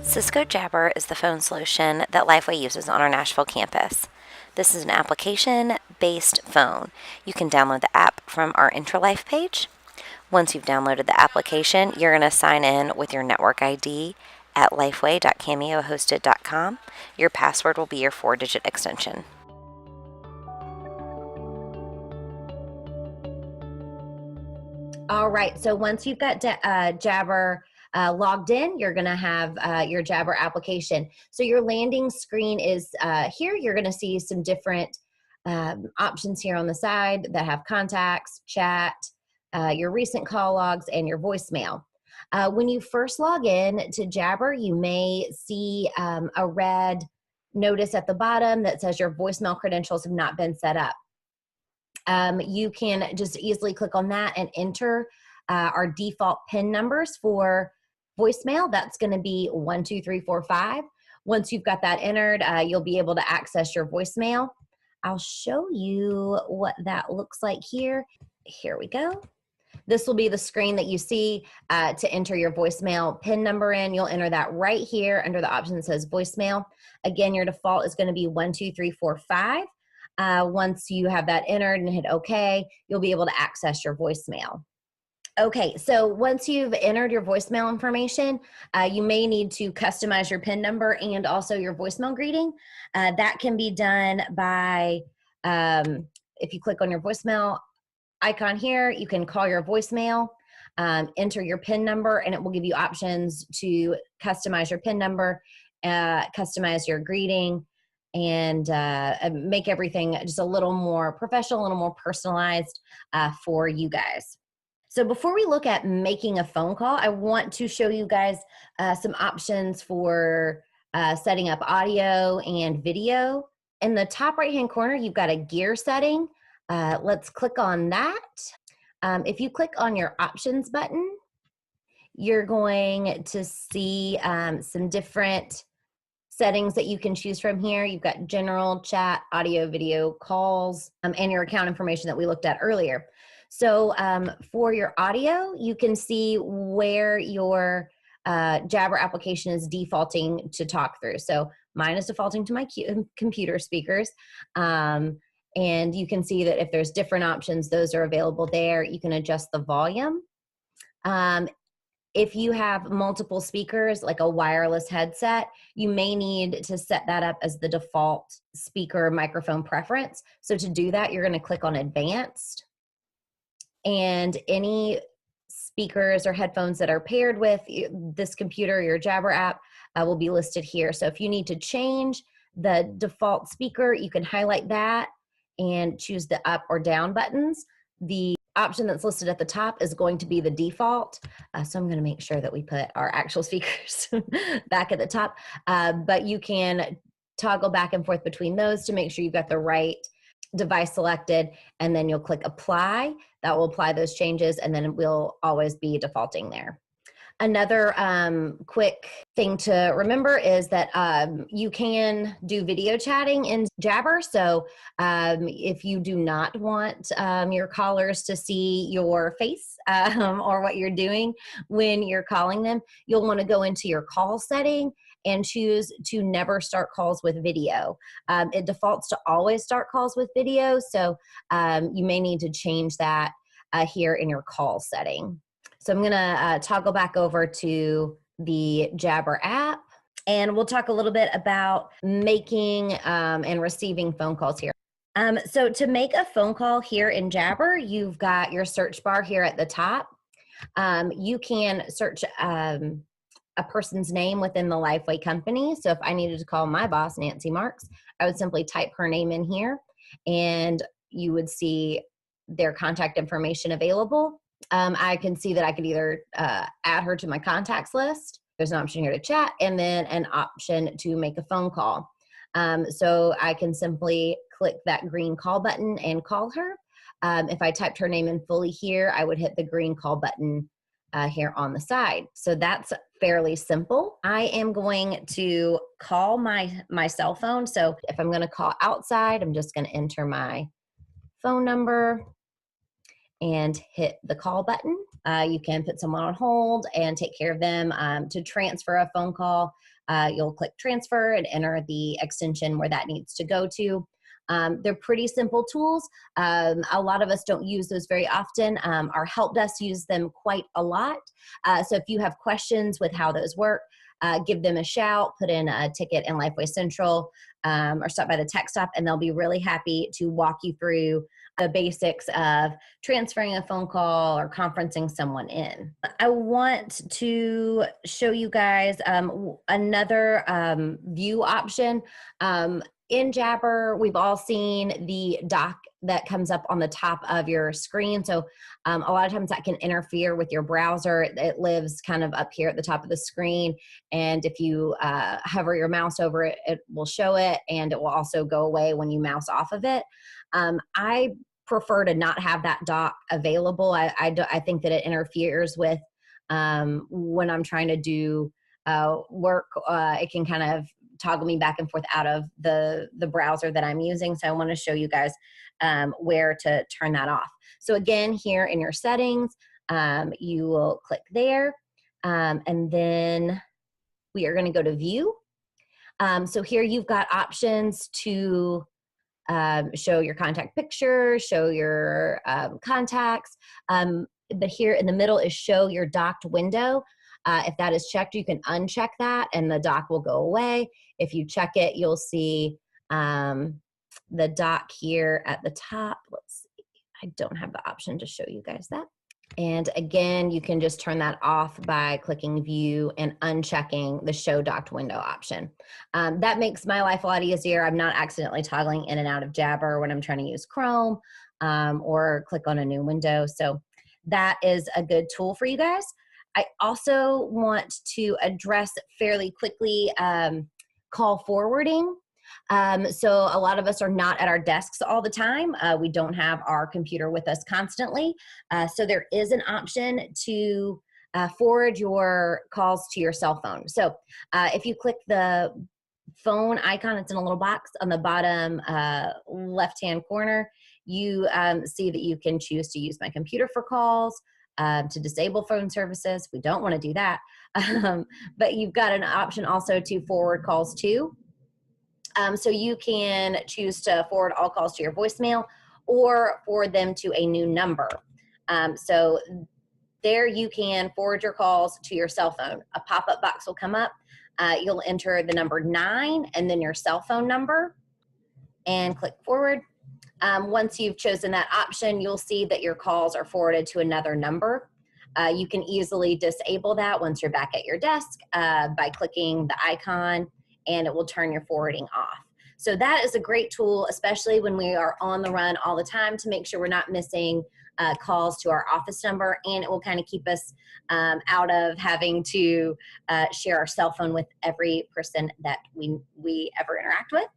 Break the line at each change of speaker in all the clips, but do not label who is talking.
Cisco Jabber is the phone solution that Lifeway uses on our Nashville campus. This is an application-based phone. You can download the app from our IntraLife page. Once you've downloaded the application, you're going to sign in with your network ID at lifeway.cameohosted.com. Your password will be your 4-digit extension.
All right, so once you've got Jabber logged in, you're gonna have your Jabber application. So your landing screen is here. You're gonna see some different options here on the side that have contacts, chat, your recent call logs, and your voicemail. When you first log in to Jabber, you may see a red notice at the bottom that says your voicemail credentials have not been set up. You can just easily click on that and enter our default PIN numbers for voicemail. That's going to be 12345. Once you've got that entered, you'll be able to access your voicemail. I'll show you what that looks like here. Here we go. This will be the screen that you see to enter your voicemail PIN number in. You'll enter that right here under the option that says voicemail. Again, your default is going to be 12345. Once you have that entered and hit OK, you'll be able to access your voicemail. Okay, so once you've entered your voicemail information, you may need to customize your PIN number and also your voicemail greeting. That can be done by, if you click on your voicemail icon here, you can call your voicemail, enter your PIN number, and it will give you options to customize your PIN number, customize your greeting, and make everything just a little more professional, a little more personalized for you guys. So before we look at making a phone call, I want to show you guys some options for setting up audio and video. In the top right-hand corner, you've got a gear setting. Let's click on that. If you click on your options button, you're going to see some different settings that you can choose from here. You've got general, chat, audio, video, calls, and your account information that we looked at earlier. So for your audio, you can see where your Jabber application is defaulting to talk through. So mine is defaulting to my computer speakers. And you can see that if there's different options, those are available there. You can adjust the volume. If you have multiple speakers, like a wireless headset, you may need to set that up as the default speaker microphone preference. So to do that, you're going to click on Advanced. And any speakers or headphones that are paired with this computer, your Jabber app, will be listed here. So if you need to change the default speaker, you can highlight that and choose the up or down buttons. The option that's listed at the top is going to be the default. So I'm going to make sure that we put our actual speakers back at the top. But you can toggle back and forth between those to make sure you've got the right device selected, and then you'll click apply. That will apply those changes, and then it will always be defaulting there. Another quick thing to remember is that you can do video chatting in Jabber. So if you do not want your callers to see your face or what you're doing when you're calling them, you'll want to go into your call setting and choose to never start calls with video. It defaults to always start calls with video, so you may need to change that here in your call setting. So I'm gonna toggle back over to the Jabber app, and we'll talk a little bit about making and receiving phone calls here. So to make a phone call here in Jabber, you've got your search bar here at the top. You can search a person's name within the Lifeway company. So if I needed to call my boss, Nancy Marks, I would simply type her name in here, and you would see their contact information available. I can see that I could either add her to my contacts list. There's an option here to chat, and then an option to make a phone call. So I can simply click that green call button and call her. If I typed her name in fully here, I would hit the green call button here on the side. So that's fairly simple. I am going to call my cell phone. So if I'm going to call outside, I'm just going to enter my phone number and hit the call button. You can put someone on hold and take care of them. To transfer a phone call, you'll click transfer and enter the extension where that needs to go to. They're pretty simple tools. A lot of us don't use those very often. Our help desk use them quite a lot. So if you have questions with how those work, give them a shout, put in a ticket in Lifeway Central, or stop by the tech stop, and they'll be really happy to walk you through the basics of transferring a phone call or conferencing someone in. I want to show you guys another view option. In Jabber, we've all seen the dock that comes up on the top of your screen. So a lot of times that can interfere with your browser. It lives kind of up here at the top of the screen. And if you hover your mouse over it, it will show it, and it will also go away when you mouse off of it. I prefer to not have that dock available. I think that it interferes with when I'm trying to do work. It can kind of toggle me back and forth out of the browser that I'm using. So I want to show you guys where to turn that off. So again, here in your settings, you will click there, and then we are going to go to view. So here you've got options to show your contact picture, show your contacts, but here in the middle is show your docked window. If that is checked, you can uncheck that and the dock will go away. If you check it, you'll see the dock here at the top. Let's see, I don't have the option to show you guys that. And again, you can just turn that off by clicking view and unchecking the show docked window option. That makes my life a lot easier. I'm not accidentally toggling in and out of Jabber when I'm trying to use Chrome or click on a new window. So that is a good tool for you guys. I also want to address fairly quickly call forwarding. So a lot of us are not at our desks all the time. We don't have our computer with us constantly. So there is an option to forward your calls to your cell phone. So if you click the phone icon, it's in a little box on the bottom left-hand corner, you see that you can choose to use my computer for calls, to disable phone services. We don't want to do that. But you've got an option also to forward calls to. So you can choose to forward all calls to your voicemail or forward them to a new number. So there you can forward your calls to your cell phone. A pop-up box will come up. You'll enter the number 9 and then your cell phone number and click forward. Once you've chosen that option, you'll see that your calls are forwarded to another number. You can easily disable that once you're back at your desk by clicking the icon, and it will turn your forwarding off. So that is a great tool, especially when we are on the run all the time, to make sure we're not missing calls to our office number, and it will kind of keep us out of having to share our cell phone with every person that we ever interact with.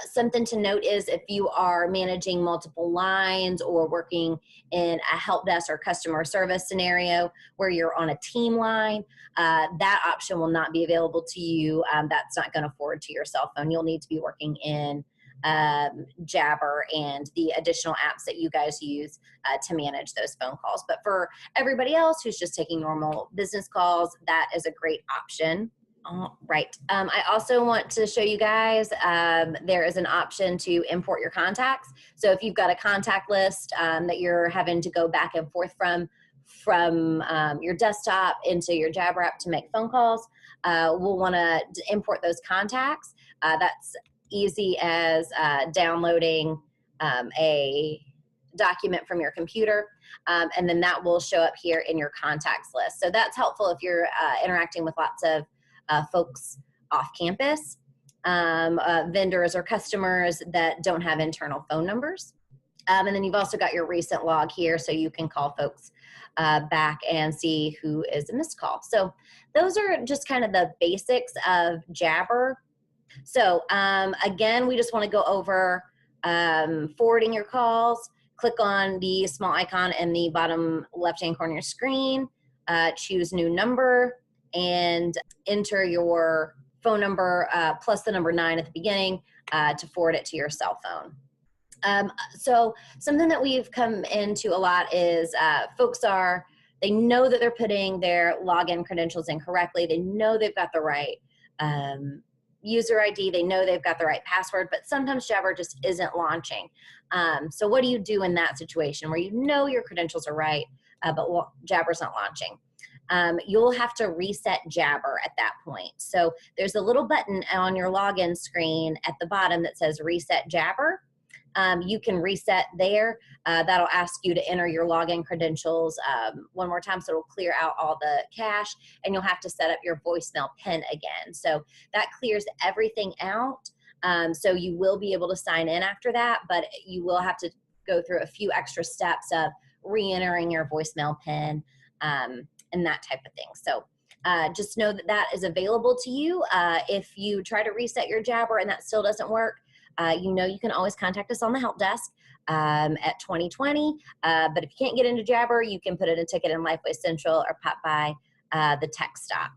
Something to note is if you are managing multiple lines or working in a help desk or customer service scenario where you're on a team line, that option will not be available to you. That's not going to forward to your cell phone. You'll need to be working in Jabber and the additional apps that you guys use to manage those phone calls. But for everybody else who's just taking normal business calls, that is a great option. All right. I also want to show you guys there is an option to import your contacts. So if you've got a contact list that you're having to go back and forth from your desktop into your Jabber app to make phone calls, we'll want to import those contacts. That's easy as downloading a document from your computer, and then that will show up here in your contacts list. So that's helpful if you're interacting with lots of folks off campus, vendors or customers that don't have internal phone numbers. And then you've also got your recent log here, so you can call folks back and see who is a missed call. So those are just kind of the basics of Jabber. So again, we just want to go over forwarding your calls. Click on the small icon in the bottom left-hand corner of your screen, choose new number, and enter your phone number plus the number 9 at the beginning to forward it to your cell phone. So something that we've come into a lot is they know that they're putting their login credentials in correctly. They know they've got the right user ID. They know they've got the right password, but sometimes Jabber just isn't launching. So what do you do in that situation where you know your credentials are right, but Jabber's not launching? You'll have to reset Jabber at that point. So there's a little button on your login screen at the bottom that says Reset Jabber. You can reset there. That'll ask you to enter your login credentials one more time, so it'll clear out all the cache, and you'll have to set up your voicemail PIN again. So that clears everything out. So you will be able to sign in after that, but you will have to go through a few extra steps of re-entering your voicemail PIN and that type of thing. So just know that that is available to you. If you try to reset your Jabber and that still doesn't work, you know you can always contact us on the help desk at 2020. But if you can't get into Jabber, you can put in a ticket in Lifeway Central or pop by the tech stop.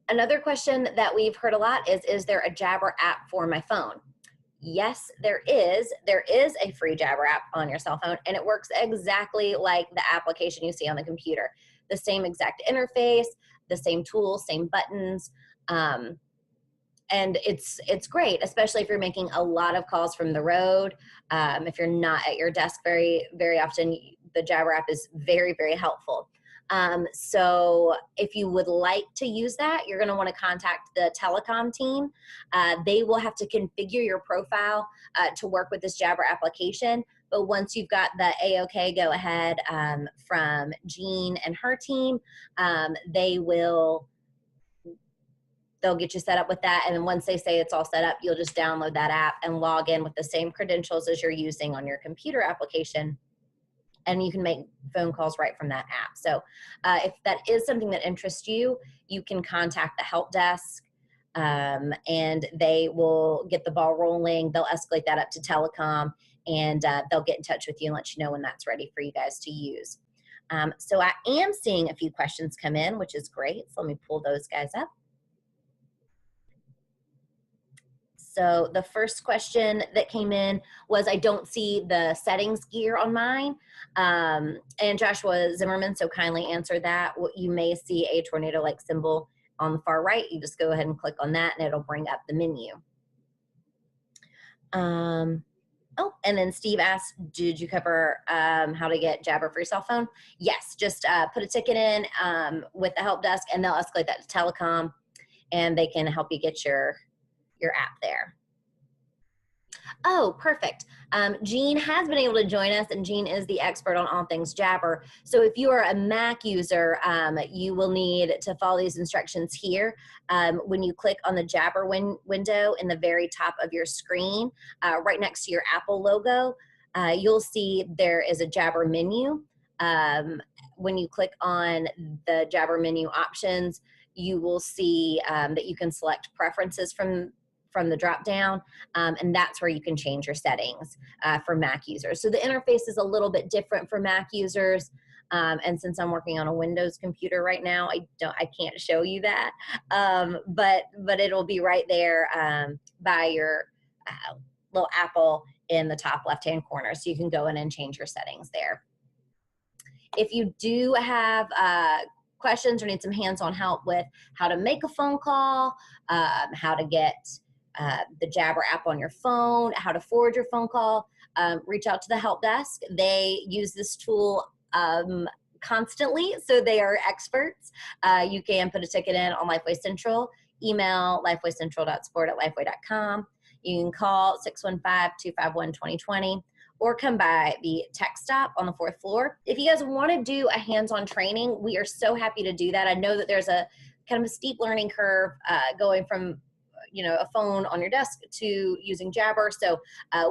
Another question that we've heard a lot is there a Jabber app for my phone? Yes, there is. There is a free Jabber app on your cell phone, and it works exactly like the application you see on the computer. The same exact interface, the same tools, same buttons. And it's great, especially if you're making a lot of calls from the road. If you're not at your desk very, very often, the Jabber app is very, very helpful. So if you would like to use that, you're going to want to contact the telecom team. They will have to configure your profile to work with this Jabber application. But once you've got the A-OK go ahead from Jean and her team, they'll get you set up with that. And then once they say it's all set up, you'll just download that app and log in with the same credentials as you're using on your computer application. And you can make phone calls right from that app. So if that is something that interests you, you can contact the help desk and they will get the ball rolling. They'll escalate that up to telecom, and they'll get in touch with you and let you know when that's ready for you guys to use. So I am seeing a few questions come in, which is great. So let me pull those guys up. So the first question that came in was, I don't see the settings gear on mine. And Joshua Zimmerman so kindly answered that. You may see a tornado-like symbol on the far right. You just go ahead and click on that and it'll bring up the menu. Oh, and then Steve asked, did you cover how to get Jabber for your cell phone? Yes, just put a ticket in with the help desk and they'll escalate that to telecom and they can help you get your app there. Oh, perfect. Jean has been able to join us, and Jean is the expert on all things Jabber. So if you are a Mac user, you will need to follow these instructions here. When you click on the Jabber window in the very top of your screen, right next to your Apple logo, you'll see there is a Jabber menu. When you click on the Jabber menu options, you will see that you can select preferences from the drop down, and that's where you can change your settings for Mac users. So the interface is a little bit different for Mac users, and since I'm working on a Windows computer right now, I can't show you that, but it'll be right there by your little Apple in the top left-hand corner, so you can go in and change your settings there. If you do have questions or need some hands-on help with how to make a phone call, how to get the Jabber app on your phone, how to forward your phone call, reach out to the help desk. They use this tool constantly, so they are experts. You can put a ticket in on Lifeway Central, email lifewaycentral.support@lifeway.com. You can call 615-251-2020 or come by the tech stop on the 4th floor. If you guys want to do a hands-on training, we are so happy to do that. I know that there's a kind of a steep learning curve going from a phone on your desk to using Jabber. So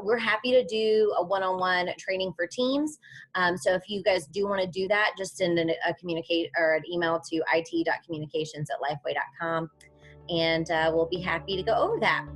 we're happy to do a one-on-one training for teams. So if you guys do want to do that, just send an email to it.communications@lifeway.com and we'll be happy to go over that.